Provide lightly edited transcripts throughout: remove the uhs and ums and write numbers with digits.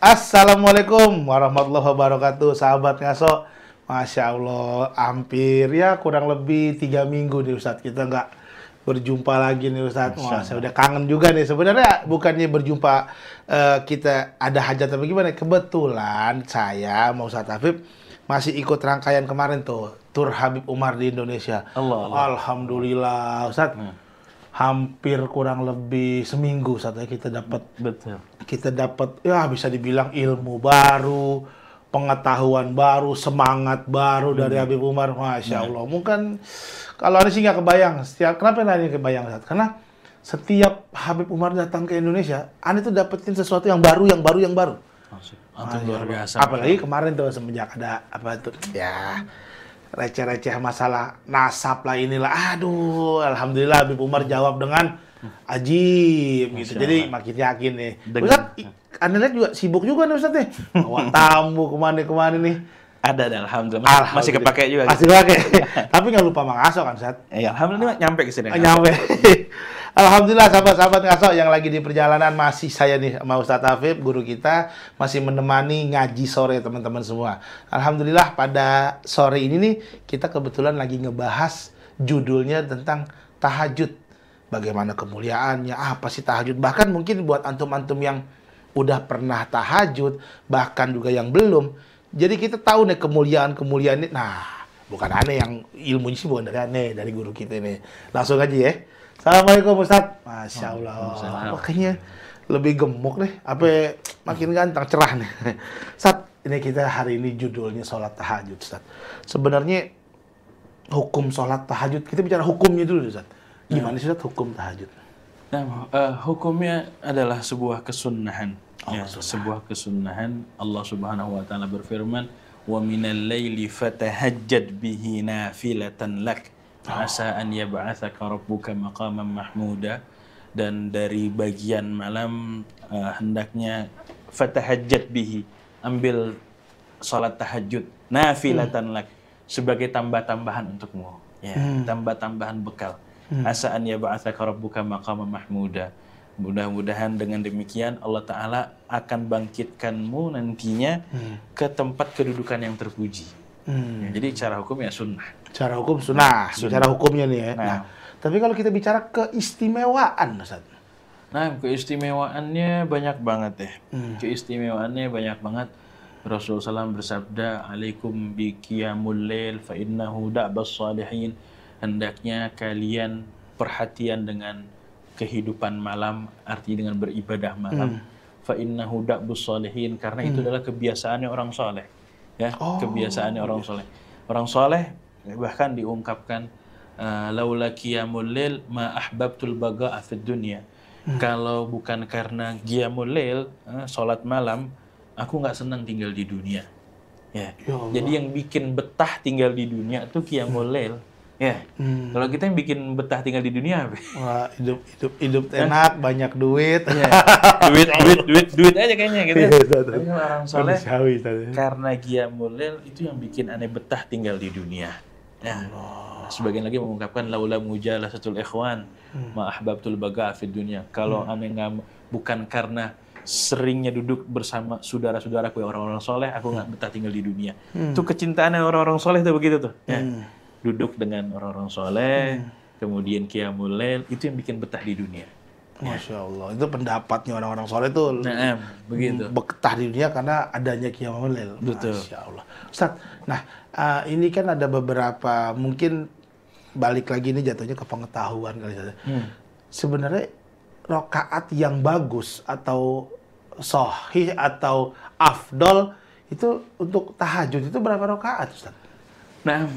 Assalamualaikum warahmatullahi wabarakatuh, sahabat ngaso. Masya Allah, hampir ya kurang lebih 3 minggu nih Ustadz kita nggak berjumpa lagi nih Ustadz. Wah, saya udah kangen juga nih. Sebenarnya bukannya berjumpa kita ada hajat apa gimana. Kebetulan saya mau Ustadz Afif masih ikut rangkaian kemarin tuh tur Habib Umar di Indonesia. Allah. Alhamdulillah Ustadz. Hampir kurang lebih seminggu saatnya kita dapat ya bisa dibilang ilmu baru, pengetahuan baru, semangat baru dari Habib Umar. Masya Allah. Mungkin kalau ini sih nggak kebayang. Kenapa nanya kebayang Ustaz? Karena setiap Habib Umar datang ke Indonesia, Anda tuh dapetin sesuatu yang baru. Luar biasa. Apalagi kemarin tuh semenjak ada apa tuh ya receh-receh masalah nasab lah inilah. Aduh, alhamdulillah Habib Umar jawab dengan ajib gitu. Jadi makin yakin nih. Ustaz, Anda lihat juga sibuk juga nih Ustaz nih. Bawa tamu kemana-kemana nih. Ada, alhamdulillah. Masih kepake juga. Masih kepake. Tapi nggak lupa Mang Aso kan Ustaz? Ya, alhamdulillah nyampe ke sini. Nyampe. Alhamdulillah sahabat-sahabat ngaso yang lagi di perjalanan masih saya nih sama Ustadz Afif, guru kita masih menemani ngaji sore teman-teman semua. Alhamdulillah pada sore ini nih kita kebetulan lagi ngebahas judulnya tentang tahajud. Bagaimana kemuliaannya, apa sih tahajud? Bahkan mungkin buat antum-antum yang udah pernah tahajud, bahkan juga yang belum. Jadi kita tahu nih kemuliaan-kemuliaan ini. Nah, bukan aneh yang ilmunya sih bukan dari aneh, dari guru kita ini. Langsung aja ya. Assalamualaikum Ustaz. Masya Allah. Makanya lebih gemuk deh. Apa makin ganteng, cerah nih. Ustaz, ini kita hari ini judulnya sholat tahajud Ustaz. Sebenarnya hukum sholat tahajud, kita bicara hukumnya dulu Ustaz. Gimana sih Ustaz hukum tahajud? Nah, hukumnya adalah sebuah kesunnahan. Sebuah kesunnahan. Allah Subhanahu wa taala berfirman, "Wa minal laili fatahajjad bihi nafilatan lak." Asa an yab'atsaka rabbuka maqaman mahmuda. Dan dari bagian malam hendaknya fatahajjat bihi, ambil salat tahajud nafilatan lak sebagai tambah-tambahan untukmu ya, tambah-tambahan bekal. Asa an yab'atsaka rabbuka maqaman mahmuda. Mudah-mudahan dengan demikian Allah Ta'ala akan bangkitkanmu nantinya ke tempat kedudukan yang terpuji. Jadi cara hukumnya sunnah. Cara hukum sunnah. Cara hukumnya nih ya. Nah, tapi kalau kita bicara keistimewaan, Ustaz. Nah, keistimewaannya banyak banget ya. Keistimewaannya banyak banget. Rasulullah SAW bersabda, "Alaikum bi qiyamul lail fa innahu da'bas salihin." Hendaknya kalian perhatian dengan kehidupan malam, arti dengan beribadah malam. Fa innahu da'bus salihin, karena itu adalah kebiasaannya orang soleh. Ya, kebiasaannya orang soleh. Orang soleh bahkan diungkapkan laula qiyamul lail ma ahbabtul baqa'a fid dunya. Kalau bukan karena qiyamul lail, salat malam, aku nggak senang tinggal di dunia. Ya. Jadi yang bikin betah tinggal di dunia itu qiyamul lail. Ya. Kalau kita yang bikin betah tinggal di dunia apa? Wah, hidup enak, banyak duit. Ya. duit aja kayaknya gitu. Tapi kalau orang soleh karena qiyamul lail itu yang bikin aneh betah tinggal di dunia. Ya. Sebagian lagi mengungkapkan laula mujalasatul ikhwan ma ahbabtul baqa'a fid dunya. Kalau aneh bukan karena seringnya duduk bersama saudara-saudaraku orang-orang soleh, aku nggak betah tinggal di dunia. Itu kecintaannya orang-orang soleh tuh begitu tuh. Ya. Duduk dengan orang-orang soleh, kemudian qiyamul lail, itu yang bikin betah di dunia. Masya Allah, itu pendapatnya orang-orang soleh itu begitu. Betah di dunia karena adanya qiyamul lail. Masya Allah. Ustaz, nah ini kan ada beberapa, mungkin balik lagi ini jatuhnya ke pengetahuan kali saja. Sebenarnya rakaat yang bagus atau sahih atau afdol itu untuk tahajud itu berapa rakaat Ustaz? Nah,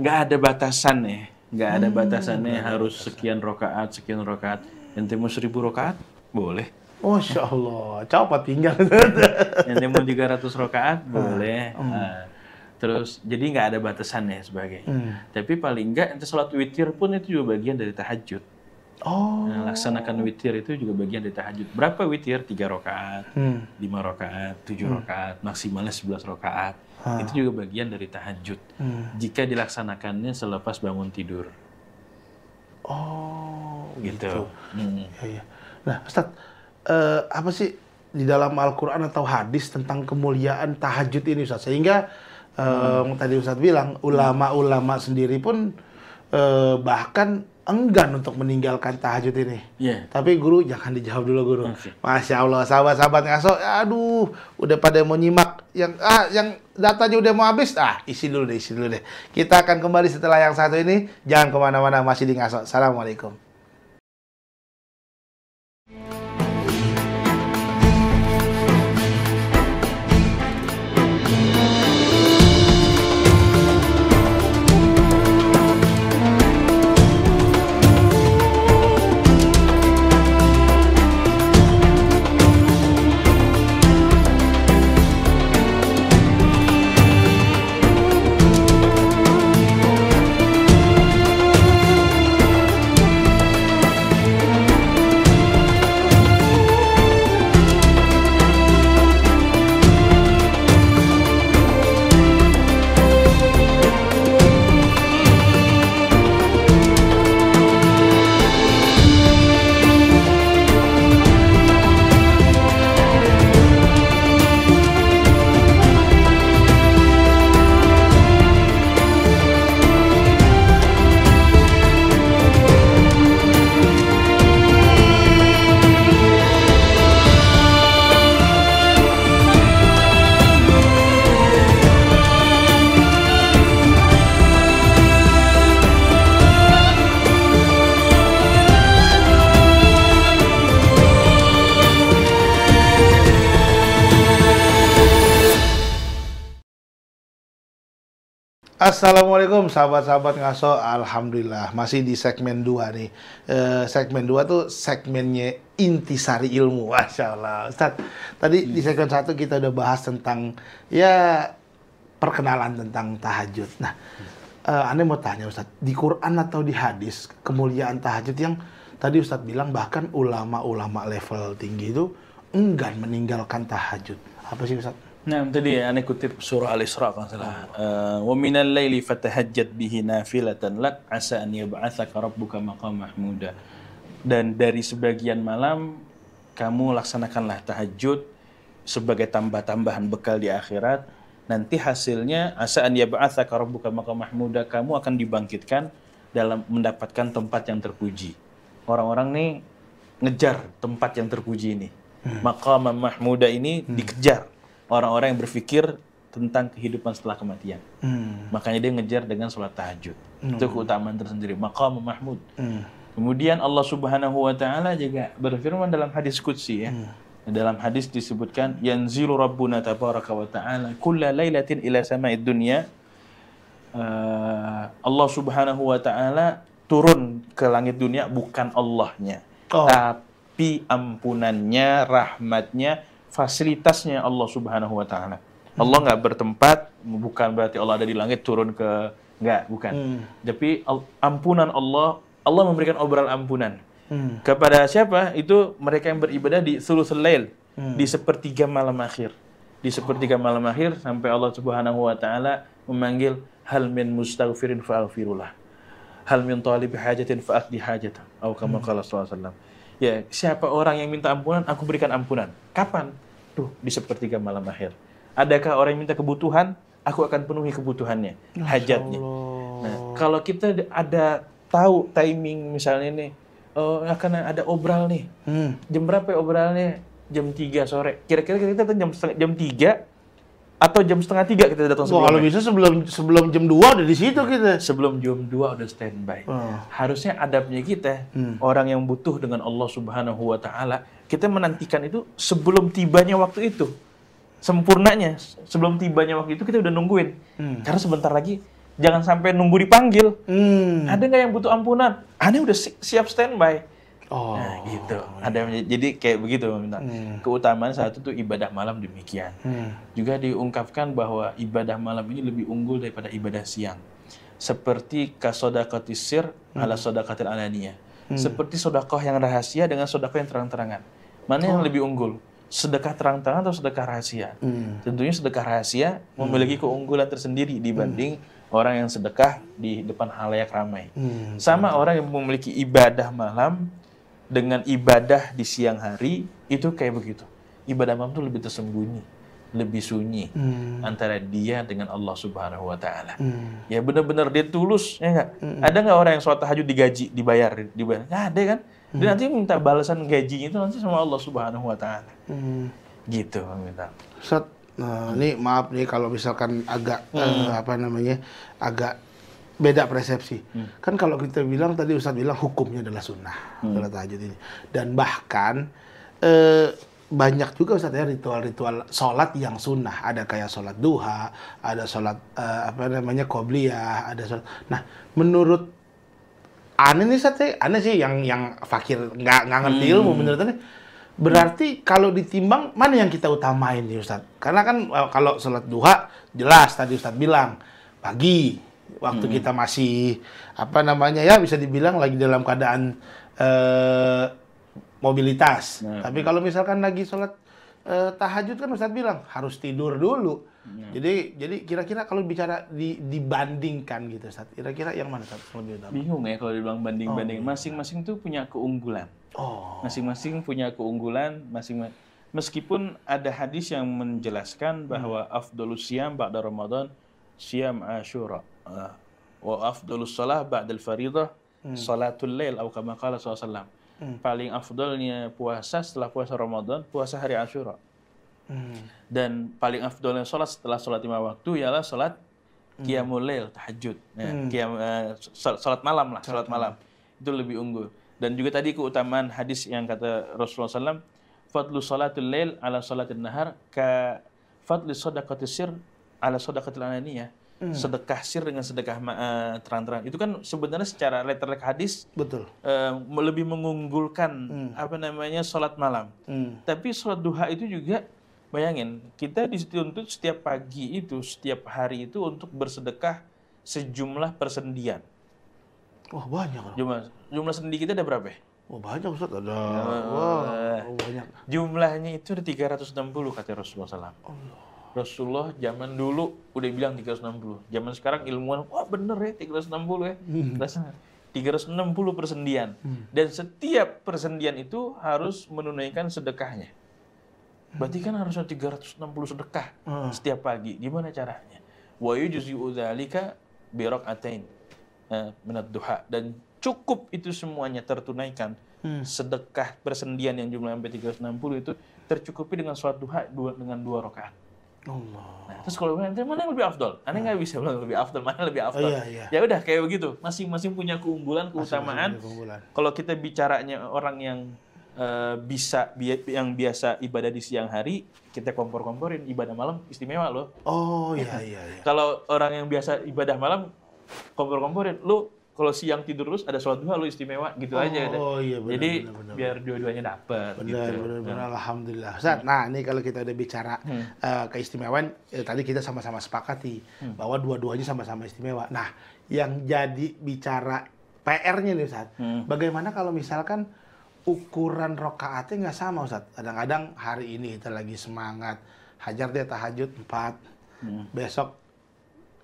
nggak ada batasan ya. Nggak ada batasannya harus sekian rakaat. Ente mau 1000 rakaat? Boleh. Masya Allah, coba tinggal. Ente mau 300 rakaat? Boleh. Terus, jadi nggak ada batasannya sebagai. Tapi paling nggak, ente sholat witir pun itu juga bagian dari tahajud. Nah, laksanakan witir itu juga bagian dari tahajud. Berapa witir? 3 rakaat, 5 rakaat, 7 rakaat, maksimalnya 11 rakaat. Itu juga bagian dari tahajud. Jika dilaksanakannya selepas bangun tidur. Oh, gitu. Ya, ya. Nah, Ustaz, apa sih di dalam Al-Quran atau hadis tentang kemuliaan tahajud ini Ustaz. Sehingga tadi Ustaz bilang ulama-ulama sendiri pun bahkan enggan untuk meninggalkan tahajud ini. Iya. Tapi guru jangan dijawab dulu guru. Oke. Masya Allah, sahabat-sahabat ngaso, aduh, udah pada mau nyimak yang datanya udah mau habis. Isi dulu deh. Kita akan kembali setelah yang satu ini. Jangan kemana-mana, masih di ngaso. Assalamualaikum. Assalamualaikum sahabat-sahabat ngaso, alhamdulillah masih di segmen 2 nih. Segmen 2 tuh segmennya intisari ilmu, Masya Allah. Ustaz, tadi di segmen 1 kita udah bahas tentang ya perkenalan tentang tahajud. Nah, aneh mau tanya Ustaz, di Quran atau di hadis kemuliaan tahajud yang tadi Ustaz bilang bahkan ulama-ulama level tinggi itu enggan meninggalkan tahajud. Apa sih Ustaz? Nah, tadi aneh kutip surah Al-Isra kalau salah. Wa minal laili fatahajjat bihi nafilatan lak asa an yab'atsaka rabbuka maqam mahmuda. Dan dari sebagian malam kamu laksanakanlah tahajud sebagai tambah-tambahan bekal di akhirat. Nanti hasilnya asa an yab'atsaka rabbuka maqam mahmuda, kamu akan dibangkitkan dalam mendapatkan tempat yang terpuji. Orang-orang nih ngejar tempat yang terpuji ini. Maqam mahmuda ini dikejar. Orang-orang yang berpikir tentang kehidupan setelah kematian. Makanya dia ngejar dengan sholat tahajud. Itu keutamaan tersendiri. Maqam mahmud. Kemudian Allah Subhanahu wa Ta'ala juga berfirman dalam hadis qudsi ya. Dalam hadis disebutkan yanzilu rabbuna tabaraka wa ta'ala kulla lailatin ila sama'id dunya. Allah Subhanahu wa Ta'ala turun ke langit dunia, bukan Allahnya, tapi ampunannya, rahmatnya, fasilitasnya Allah Subhanahu wa Ta'ala. Allah nggak bertempat, bukan berarti Allah ada di langit turun ke, bukan. Tapi ampunan Allah memberikan obral ampunan. Kepada siapa? Itu mereka yang beribadah di thuluthul lail, di sepertiga malam akhir. Di sepertiga malam akhir sampai Allah Subhanahu wa Ta'ala memanggil hal min mustaghfirin fa'aghfirullah. Hal min talibi hajatin fa'aqdi hajatan. Atau kama qala sallallahu alaihi wasallam. Ya, siapa orang yang minta ampunan, aku berikan ampunan. Kapan? Tuh, di sepertiga malam akhir. Adakah orang yang minta kebutuhan, aku akan penuhi kebutuhannya, hajatnya. Nah, kalau kita ada tahu timing misalnya nih, akan ada obral nih. Jam berapa ya obralnya? Jam 3 sore. Kira-kira kita datang jam 3 atau jam setengah 3 kita datang sebelumnya. Kalau bisa sebelum jam 2 udah di situ kita. Sebelum jam 2 udah standby. Harusnya adabnya kita, orang yang butuh dengan Allah Subhanahu wa Ta'ala, kita menantikan itu sebelum tibanya waktu itu. Sempurnanya, sebelum tibanya waktu itu kita udah nungguin. Karena sebentar lagi, jangan sampai nunggu dipanggil. Ada nggak yang butuh ampunan? Aneh udah siap standby. Nah gitu. Jadi kayak begitu. Keutamaan satu tuh ibadah malam demikian. Juga diungkapkan bahwa ibadah malam ini lebih unggul daripada ibadah siang. Seperti kasodaqatis sir ala sodaqatil alaniyah. Seperti sedekah yang rahasia dengan sedekah yang terang-terangan. Mana yang lebih unggul? Sedekah terang-terangan atau sedekah rahasia? Tentunya sedekah rahasia memiliki keunggulan tersendiri dibanding orang yang sedekah di depan halayak ramai. Sama orang yang memiliki ibadah malam dengan ibadah di siang hari, itu kayak begitu. Ibadah malam itu lebih tersembunyi, lebih sunyi antara dia dengan Allah Subhanahu wa taala. Ya benar-benar dia tulus, ya enggak? Ada nggak orang yang sholat tahajud digaji, dibayar? Nggak ada kan? Dia nanti minta balasan gajinya itu nanti sama Allah Subhanahu wa taala. Gitu, minta. Ustaz, nah, ini maaf nih kalau misalkan agak agak beda persepsi. Kan kalau kita bilang tadi Ustaz bilang hukumnya adalah sunnah sholat tahajud ini. Dan bahkan banyak juga Ustaz ya ritual-ritual sholat yang sunnah. Ada kayak sholat duha, ada sholat qobliyah, ada sholat. Nah, menurut aneh nih Ustaz, aneh sih yang fakir nggak ngerti ilmu menurut aneh. Berarti kalau ditimbang mana yang kita utamain nih Ustaz? Karena kan kalau sholat duha jelas tadi Ustaz bilang pagi waktu kita masih ya bisa dibilang lagi dalam keadaan mobilitas. Tapi kalau misalkan lagi sholat tahajud kan Ustaz bilang harus tidur dulu. Jadi kira-kira kalau bicara dibandingkan gitu Ustaz, kira-kira yang mana Ustaz lebih utama? Bingung ya kalau dibilang banding-banding. Masing-masing tuh punya keunggulan. Masing-masing punya keunggulan, meskipun ada hadis yang menjelaskan bahwa afdhalus syiyam ba'da Ramadan syiyam Asyura. Wa afdhalus shalah ba'dal fariidah salatul lail atau kama qala sallallahu. Paling afdalnya puasa setelah puasa Ramadan, puasa hari Asyura. Dan paling afdalnya salat setelah salat 5 waktu ialah salat qiyamul lail, tahajud. Salat malam lah, salat malam. Itu lebih unggul. Dan juga tadi keutamaan hadis yang kata Rasulullah SAW, fadlu salatul lail ala salatin nahar ka fadli sadaqatis sir ala sadaqatil alaniyah. Sedekah sir dengan sedekah terang-terang. Itu kan sebenarnya secara letter hadis betul. Lebih mengunggulkan salat malam. Tapi salat duha itu juga bayangin, kita dituntut setiap pagi itu, setiap hari itu untuk bersedekah sejumlah persendian. Wah, banyak. Jumlah sendi kita ada berapa ya? Oh, banyak Ustaz, ada. Banyak. Jumlahnya itu ada 360 kata Rasulullah SAW. Rasulullah zaman dulu udah bilang 360. Zaman sekarang ilmuwan, wah bener ya 360 ya. 360 persendian. Dan setiap persendian itu harus menunaikan sedekahnya. Berarti kan harusnya 360 sedekah setiap pagi. Gimana caranya? Wa yujzi'u dzalika bi rak'atain minad duha, dan cukup itu semuanya tertunaikan. Sedekah persendian yang jumlahnya sampai 360 itu tercukupi dengan sholat duha dengan 2 rakaat. Nah, terus kalau nanti mana yang lebih afdol? Aneh nggak bisa bilang lebih afdol, mana lebih afdol. Ya udah kayak begitu. Masing-masing punya keunggulan, keutamaan. Kalau kita bicaranya orang yang yang biasa ibadah di siang hari, kita kompor-komporin, ibadah malam istimewa loh. Kalau orang yang biasa ibadah malam kompor-komporin, lu kalau siang tidur terus ada sholat duha lu istimewa gitu aja. Jadi biar dua-duanya dapat. Benar. Alhamdulillah. Ustaz, nah ini kalau kita udah bicara keistimewaan, tadi kita sama-sama sepakati bahwa dua-duanya sama-sama istimewa. Nah, yang jadi bicara PR-nya nih Ustaz, bagaimana kalau misalkan ukuran rokaatnya nggak sama Ustaz? Kadang-kadang hari ini kita lagi semangat, hajar deh tahajud 4, besok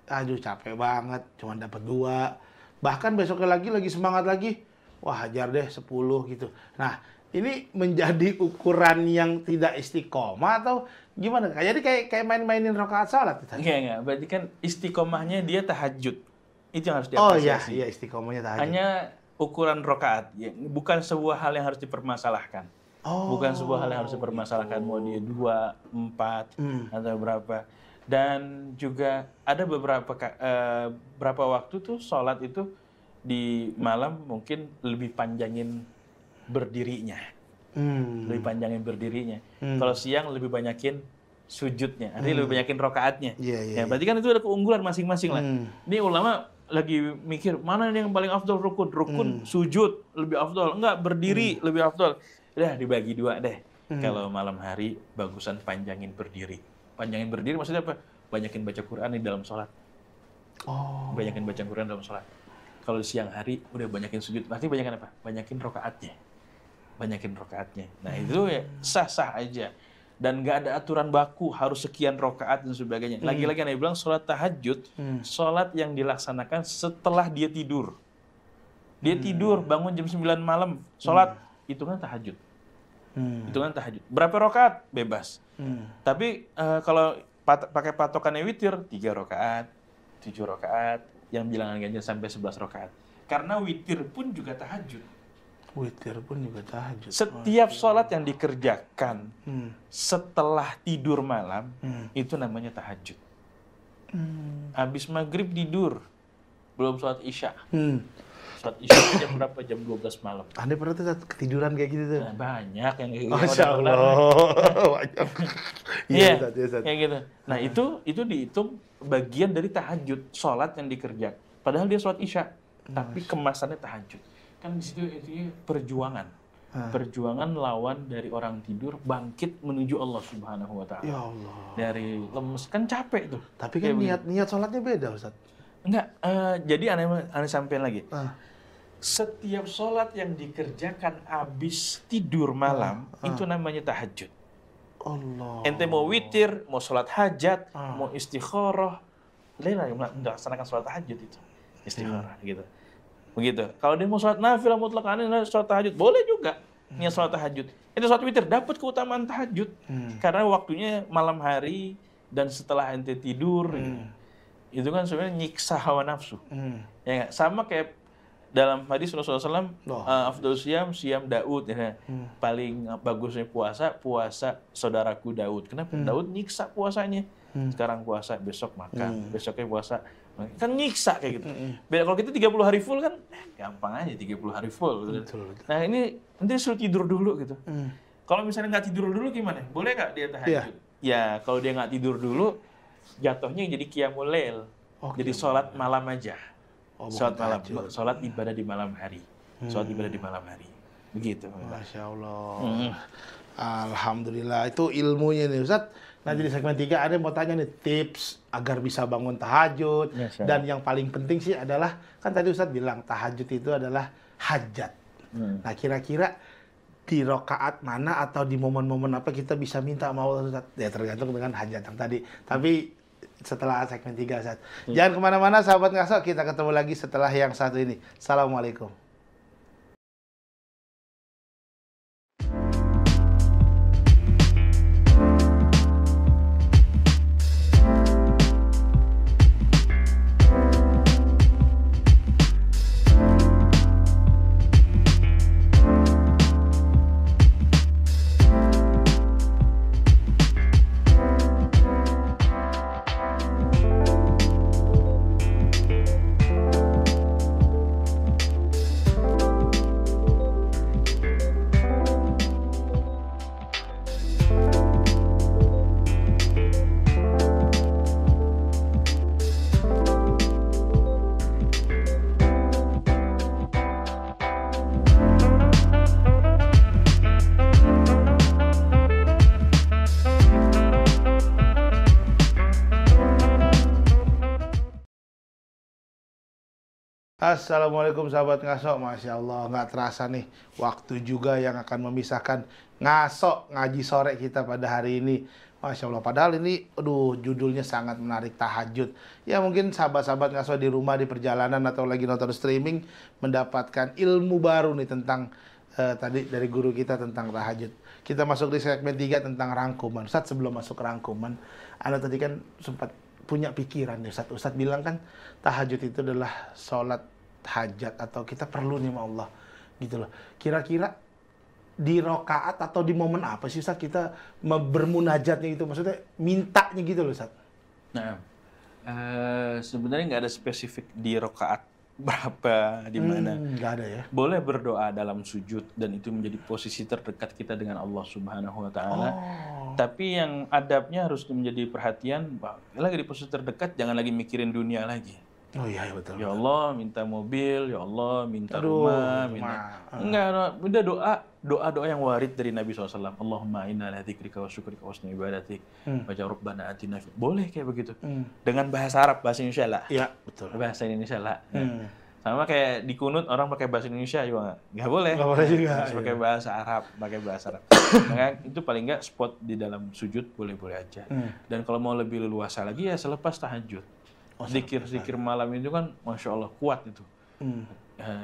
aduh capek banget, cuma dapat 2. Bahkan besoknya lagi semangat lagi, wah hajar deh 10 gitu. Nah, ini menjadi ukuran yang tidak istiqomah atau gimana? Jadi kayak main-mainin rakaat salat. Enggak. Berarti kan istiqomahnya dia tahajud. Itu yang harus diapresiasi. Iya, istiqomahnya tahajud. Hanya ukuran rakaat, ya. Bukan sebuah hal yang harus dipermasalahkan. Bukan sebuah hal yang harus dipermasalahkan, mau dia 2, 4, atau berapa. Dan juga ada beberapa waktu tuh sholat itu di malam mungkin lebih panjangin berdirinya. Lebih panjangin berdirinya. Kalau siang lebih banyakin sujudnya, artinya lebih banyakin rokaatnya. Ya, berarti kan itu ada keunggulan masing-masing lah. Ini ulama lagi mikir mana yang paling afdol rukun sujud lebih afdol, enggak berdiri lebih afdol. Udah dibagi 2 deh. Kalau malam hari bagusan panjangin berdiri. Panjangin berdiri maksudnya apa? Banyakin baca Quran di dalam sholat. Banyakin baca Quran dalam sholat. Kalau siang hari udah banyakin sujud. Berarti banyakin apa? Banyakin rokaatnya. Nah itu ya sah-sah aja. Dan nggak ada aturan baku harus sekian rokaat dan sebagainya. Lagi-lagi Anda bilang sholat tahajud, sholat yang dilaksanakan setelah dia tidur. Dia tidur bangun jam 9 malam, sholat itu kan tahajud. Hitungan tahajud. Berapa rakaat? Bebas. Tapi kalau pakai patokannya witir, 3 rakaat, 7 rakaat, yang bilangan ganjil sampai 11 rakaat. Karena witir pun juga tahajud. Witir pun juga tahajud. Setiap sholat yang dikerjakan setelah tidur malam, itu namanya tahajud. Habis maghrib tidur, belum sholat isya. Sholat isya jam berapa? Jam 12 malam. Anda pernah tuh ketiduran kayak gitu tuh? Nah, banyak yang kayak gitu. Masya Allah. Banyak. Iya, kayak gitu. Nah, itu dihitung bagian dari tahajud, sholat yang dikerjakan. Padahal dia sholat isya, tapi kemasannya tahajud. Kan di situ itu perjuangan. Perjuangan lawan dari orang tidur bangkit menuju Allah Subhanahu wa taala. Ya Allah. Dari lemes kan capek tuh. Tapi kan niat sholatnya beda, Ustaz. Enggak, jadi aneh sampein lagi. Setiap sholat yang dikerjakan habis tidur malam, itu namanya tahajud. Allah. Ente mau witir, mau sholat hajat, mau istikharah, melaksanakan sholat tahajud itu. Istikharah gitu. Begitu. Kalau dia mau sholat nafil, mutlaqan sholat tahajud, boleh juga. Niat sholat tahajud. Itu sholat witir, dapat keutamaan tahajud. Karena waktunya malam hari dan setelah ente tidur. Itu kan sebenarnya nyiksa hawa nafsu. Ya, sama kayak dalam hadis Rasulullah SAW, afdal siam Daud. Ya. Paling bagusnya puasa saudaraku Daud. Kenapa? Daud nyiksa puasanya. Sekarang puasa, besok makan. Besoknya puasa. Kan nyiksa kayak gitu. Beda kalau kita 30 hari full kan, gampang aja 30 hari full. Betul. Nah ini nanti suruh tidur dulu gitu. Kalau misalnya nggak tidur dulu gimana? Boleh nggak dia tahajud? Ya kalau dia nggak tidur dulu, jatuhnya jadi qiyamul lail. Jadi sholat malam aja. Sholat malam, sholat ibadah di malam hari. Sholat ibadah di malam hari. Begitu. Masya Allah. Alhamdulillah. Itu ilmunya nih Ustaz. Nah di segmen 3 ada yang mau tanya nih tips agar bisa bangun tahajud. Dan yang paling penting sih adalah, kan tadi Ustaz bilang tahajud itu adalah hajat. Nah kira-kira di rakaat mana atau di momen-momen apa kita bisa minta sama Allah Ustaz? Ya tergantung dengan hajat yang tadi. Tapi setelah segmen 3 Ustaz. Jangan kemana-mana sahabat Ngaso, kita ketemu lagi setelah yang satu ini. Assalamualaikum. Assalamualaikum sahabat Ngaso. Masya Allah, nggak terasa nih waktu juga yang akan memisahkan Ngaso ngaji sore kita pada hari ini. Masya Allah, padahal ini judulnya sangat menarik, tahajud. Ya mungkin sahabat-sahabat Ngaso di rumah, di perjalanan atau lagi nonton streaming mendapatkan ilmu baru nih tentang tadi dari guru kita tentang tahajud. Kita masuk di segmen 3 tentang rangkuman. Ustaz, sebelum masuk ke rangkuman, Anda tadi kan sempat punya pikiran ya Ustaz. Ustaz bilang kan tahajud itu adalah sholat hajat atau kita perlu nih sama Allah gitu loh. Kira-kira di rokaat atau di momen apa sih Ustaz kita bermunajatnya gitu, maksudnya mintanya gitu loh Ustaz? Nah, sebenarnya nggak ada spesifik di rokaat berapa, di mana. Nggak ada ya. Boleh berdoa dalam sujud dan itu menjadi posisi terdekat kita dengan Allah Subhanahu wa taala. Tapi yang adabnya harus menjadi perhatian, lagi di posisi terdekat jangan lagi mikirin dunia lagi. Oh iya betul. Ya Allah minta mobil, ya Allah minta rumah, enggak, udah doa yang warid dari Nabi SAW. Allahumma inna ala dzikrika wa syukrika wa husni ibadatik wa rabbana atina. Boleh kayak begitu. Dengan bahasa Arab, bahasa Indonesia lah. Iya, betul. Bahasa Indonesia lah. Sama kayak di kunut orang pakai bahasa Indonesia juga nggak boleh. Nggak boleh juga. Harus pakai bahasa Arab, Maka itu paling nggak spot di dalam sujud boleh-boleh aja. Dan kalau mau lebih leluasa lagi ya selepas tahajud. Zikir-zikir malam itu kan Masya Allah kuat itu.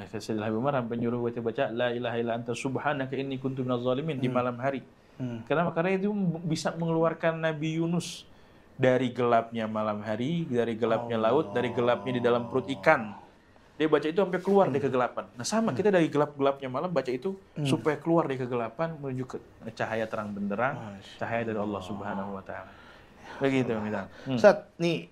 Sayyidina Habib Umar sampai nyuruh baca la ilaha illa anta subhanaka inni kuntu minaz zalimin di malam hari. Kenapa? Karena itu bisa mengeluarkan Nabi Yunus dari gelapnya malam hari, dari gelapnya laut, dari gelapnya di dalam perut ikan. Dia baca itu sampai keluar dari kegelapan. Nah sama, kita dari gelap-gelapnya malam baca itu supaya keluar dari kegelapan menuju ke cahaya terang benderang, cahaya dari Allah Subhanahu wa taala. Begitu minta. Ustaz, nih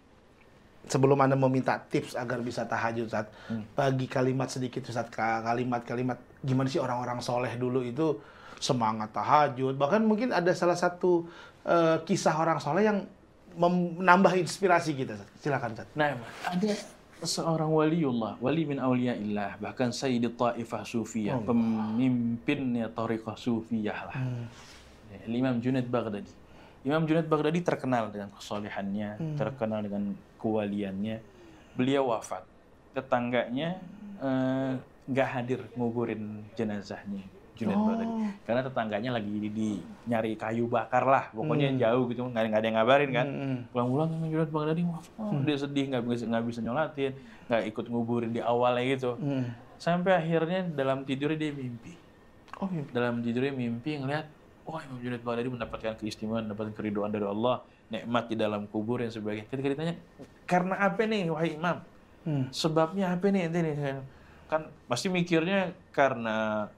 sebelum Anda meminta tips agar bisa tahajud, Ustaz, bagi kalimat sedikit, Ustaz, kalimat-kalimat gimana sih orang-orang soleh dulu itu semangat tahajud. Bahkan mungkin ada salah satu kisah orang soleh yang menambah inspirasi kita, Ustaz. Silakan, Ustaz. Nah, ada seorang waliullah, wali min auliyaillah, bahkan Sayyid Taifah Sufiyah, pemimpinnya Thariqah Sufiyah lah. Imam Junaid Baghdadi. Imam Junaid Baghdadi terkenal dengan kesolehannya, terkenal dengan kewaliannya. Beliau wafat. Tetangganya nggak hadir nguburin jenazahnya Junaid Baghdadi. Karena tetangganya lagi di nyari kayu bakar lah. Pokoknya jauh gitu, nggak ada yang ngabarin kan. Pulang-pulang Imam Junaid Baghdadi wafat. Dia sedih, nggak bisa nyolatin, nggak ikut nguburin di awalnya gitu. Sampai akhirnya dalam tidurnya dia mimpi. Dalam tidurnya mimpi ngeliat, Imam Junaid Baghdadi mendapatkan keistimewaan, mendapatkan keridhaan dari Allah, nikmat di dalam kubur dan sebagainya. Ketika ditanya, karena apa nih wahai Imam? Sebabnya apa nih? Kan pasti mikirnya karena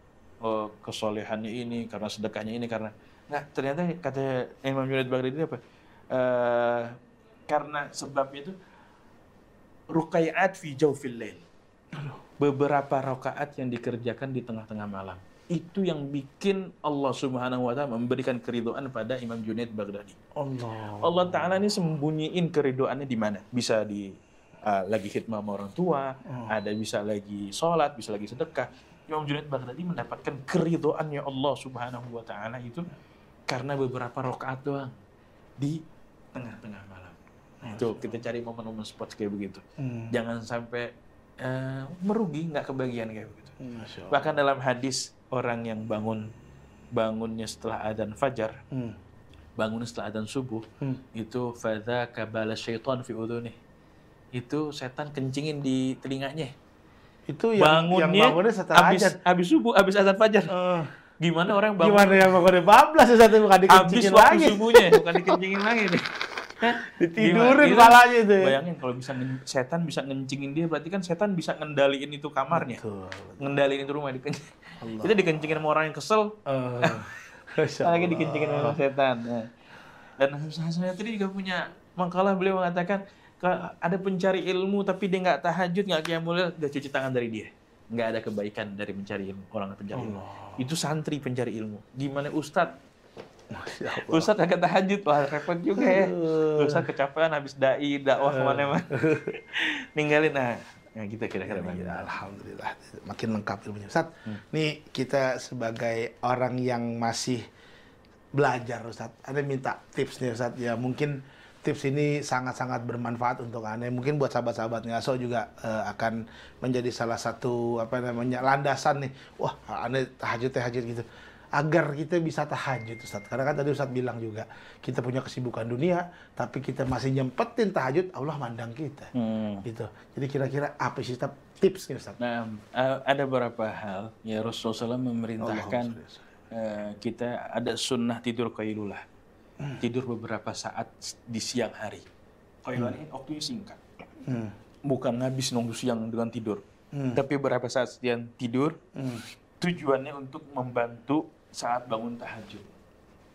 kesolehannya ini, karena sedekahnya ini, karena nggak, ternyata kata Imam Junaid Baghdadi apa? Karena sebabnya itu ruqai'at fi jawfil lail. Beberapa rakaat yang dikerjakan di tengah-tengah malam. Itu yang bikin Allah Subhanahu wa taala memberikan keridhaan pada Imam Junaid Baghdadi. Allah taala ini sembunyiin keridhaannya di mana? Bisa di lagi khidmah sama orang tua, ada bisa lagi sholat, bisa lagi sedekah. Imam Junaid Baghdadi mendapatkan keridhaannya Allah Subhanahu wa taala itu karena beberapa rakaat doang di tengah-tengah malam. Itu kita cari momen-momen spot kayak begitu. Jangan sampai merugi, nggak kebagian kayak begitu. Bahkan dalam hadis, orang yang bangunnya setelah adzan fajar, bangunnya setelah adzan subuh, itu fadza kabala syaitan fi udhunih. Itu setan kencingin di telinganya. Itu yang bangunnya setelah habis subuh, habis adzan fajar. Gimana orang bangun? Gimana yang bangunnya bablas ya, satu bukan dikencingin lagi. Habis waktu subuhnya, bukan dikencingin lagi nih. Ditidurin kepalanya itu ya. Bayangin kalau setan bisa ngencingin dia, berarti kan setan bisa ngendaliin itu kamarnya. Ngendaliin itu rumah, kita dikencingin sama orang yang kesel. Lagi dikencingin sama setan. Dan saya tadi juga punya makalah, beliau mengatakan ada pencari ilmu tapi dia nggak tahajud, nggak qiyamul lail, udah cuci tangan dari dia. Nggak ada kebaikan dari mencari ilmu, orang pencari ilmu. Itu santri pencari ilmu. Gimana Ustadz? Ustadz agak tahajud, wah repot juga ya. Ustadz kecapean habis dakwah kemana-mana. Ninggalin, kita kira-kira. Alhamdulillah, makin lengkap ilmunya. Ustadz, nih kita sebagai orang yang masih belajar, Ustadz, ada minta tips nih, Ustadz. Ya mungkin tips ini sangat-sangat bermanfaat untuk Anda. Mungkin buat sahabat-sahabat Ngaso juga akan menjadi salah satu landasan nih. Wah, Anda tahajud gitu. Agar kita bisa tahajud, Ustaz. Karena kan tadi Ustaz bilang juga, kita punya kesibukan dunia, tapi kita masih nyempetin tahajud, Allah mandang kita. Gitu. Jadi kira-kira apa sih tipsnya, Ustaz? Nah, ada beberapa hal. Ya Rasulullah SAW memerintahkan kita ada sunnah tidur qailulah. Tidur beberapa saat di siang hari. Qailulah ini waktunya singkat. Bukan habis nunggu siang dengan tidur. Tapi beberapa saat sekian tidur, tujuannya untuk membantu saat bangun tahajud.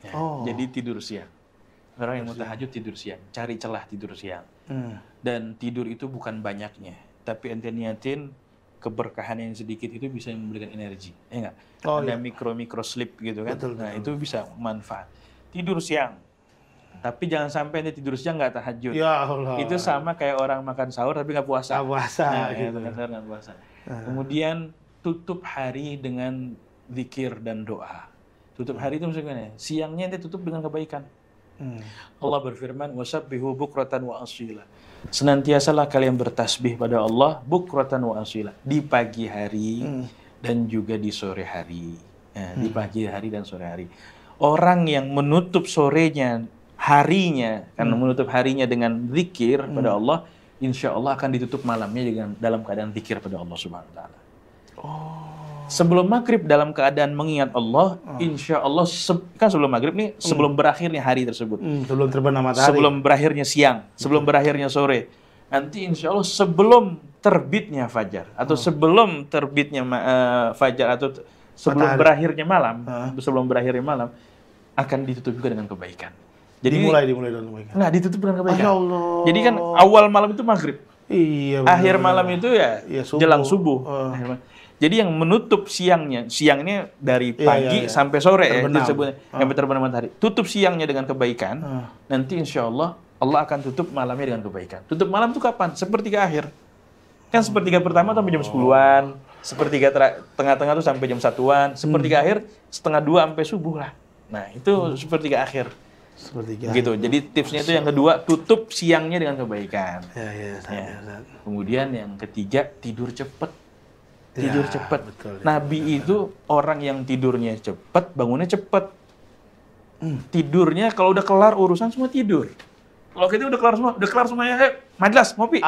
Ya, jadi tidur siang. Orang yang mau tahajud tidur siang, cari celah tidur siang. Dan tidur itu bukan banyaknya, tapi ente niatin keberkahan yang sedikit itu bisa memberikan energi. Ya enggak? Ada mikro sleep gitu kan. Betul. Itu bisa manfaat. Tidur siang. Tapi jangan sampai ente tidur siang nggak tahajud. Ya Allah. Itu sama kayak orang makan sahur tapi nggak puasa. Nggak puasa. Gitu. Makan sahur nggak puasa. Kemudian tutup hari dengan zikir dan doa. Tutup hari itu maksudnya siangnya ente tutup dengan kebaikan. Allah berfirman, wasabbihu bukratan wa asila. Senantiasalah kalian bertasbih pada Allah bukratan wa asila, di pagi hari dan juga di sore hari. Di pagi hari dan sore hari. Orang yang menutup sorenya, harinya, karena menutup harinya dengan zikir pada Allah, insya Allah akan ditutup malamnya dengan dalam keadaan zikir pada Allah Subhanahu wa taala. Sebelum maghrib dalam keadaan mengingat Allah, insya Allah kan sebelum maghrib nih, sebelum berakhirnya hari tersebut, Sebelum terbenam matahari. sebelum berakhirnya siang, sebelum berakhirnya sore, nanti insya Allah sebelum terbitnya fajar atau sebelum terbitnya fajar atau sebelum Matahari. berakhirnya malam, sebelum berakhirnya malam akan ditutup juga dengan kebaikan. Jadi dimulai dengan kebaikan. nah ditutup dengan kebaikan. Masya Allah. Jadi kan awal malam itu maghrib, Iya. akhir malam itu ya, Iya, subuh. jelang subuh. Akhir malam. Jadi yang menutup siangnya dari pagi sampai sore terbenam. ya disebutnya sampai terbenam matahari. Tutup siangnya dengan kebaikan. Nanti insya Allah Allah akan tutup malamnya dengan kebaikan. Tutup malam itu kapan? Sepertiga akhir. Kan sepertiga pertama sampai jam 10-an, sepertiga tengah-tengah tuh sampai jam 1-an, sepertiga akhir setengah 2 sampai subuh lah. Nah, itu sepertiga akhir. Sepertiga. Gitu. Jadi tipsnya itu yang kedua, tutup siangnya dengan kebaikan. Ya. Kemudian yang ketiga, tidur cepat. Tidur cepat. Betul. Nabi itu orang yang tidurnya cepat, bangunnya cepat. Tidurnya kalau udah kelar urusan semua tidur. Kalau kita udah kelar semuanya, majlas, ngopi.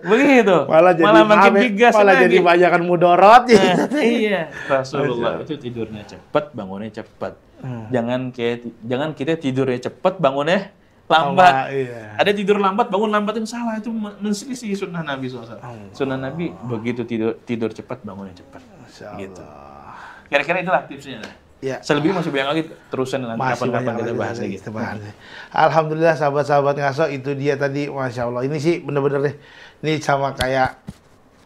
Begitu. Malah makin digas malah lagi. jadi banyakan mudorot. Iya. Rasulullah itu tidurnya cepat, bangunnya cepat. Jangan kita tidurnya cepat, bangunnya lambat. Iya. Ada tidur lambat, bangun lambat yang salah, itu menselisih sunnah Nabi SAW. Sunnah Nabi begitu tidur cepat, bangunnya cepat. Masya Allah. Gitu. Kira-kira itulah tipsnya. Ya. Selebihnya masih banyak lagi, terusan nanti Masih kapan-kapan banyak kita lagi bahas lagi. kita bahas. Alhamdulillah sahabat-sahabat ngaso, itu dia tadi, Masya Allah. Ini sih bener-bener deh, ini sama kayak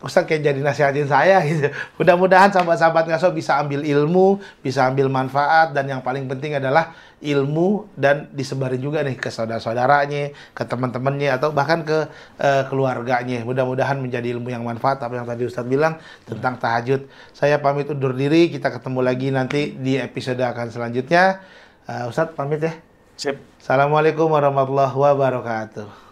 Ustaz kayak jadi nasihatin saya gitu. Mudah-mudahan sahabat-sahabat ngaso bisa ambil ilmu, bisa ambil manfaat, dan yang paling penting adalah ilmu dan disebarin juga nih ke saudara-saudaranya, ke teman-temannya, atau bahkan ke keluarganya. Mudah-mudahan menjadi ilmu yang manfaat, apa yang tadi Ustaz bilang tentang tahajud. Saya pamit undur diri, kita ketemu lagi nanti di episode akan selanjutnya. Ustaz pamit ya. Sip. Assalamualaikum warahmatullahi wabarakatuh.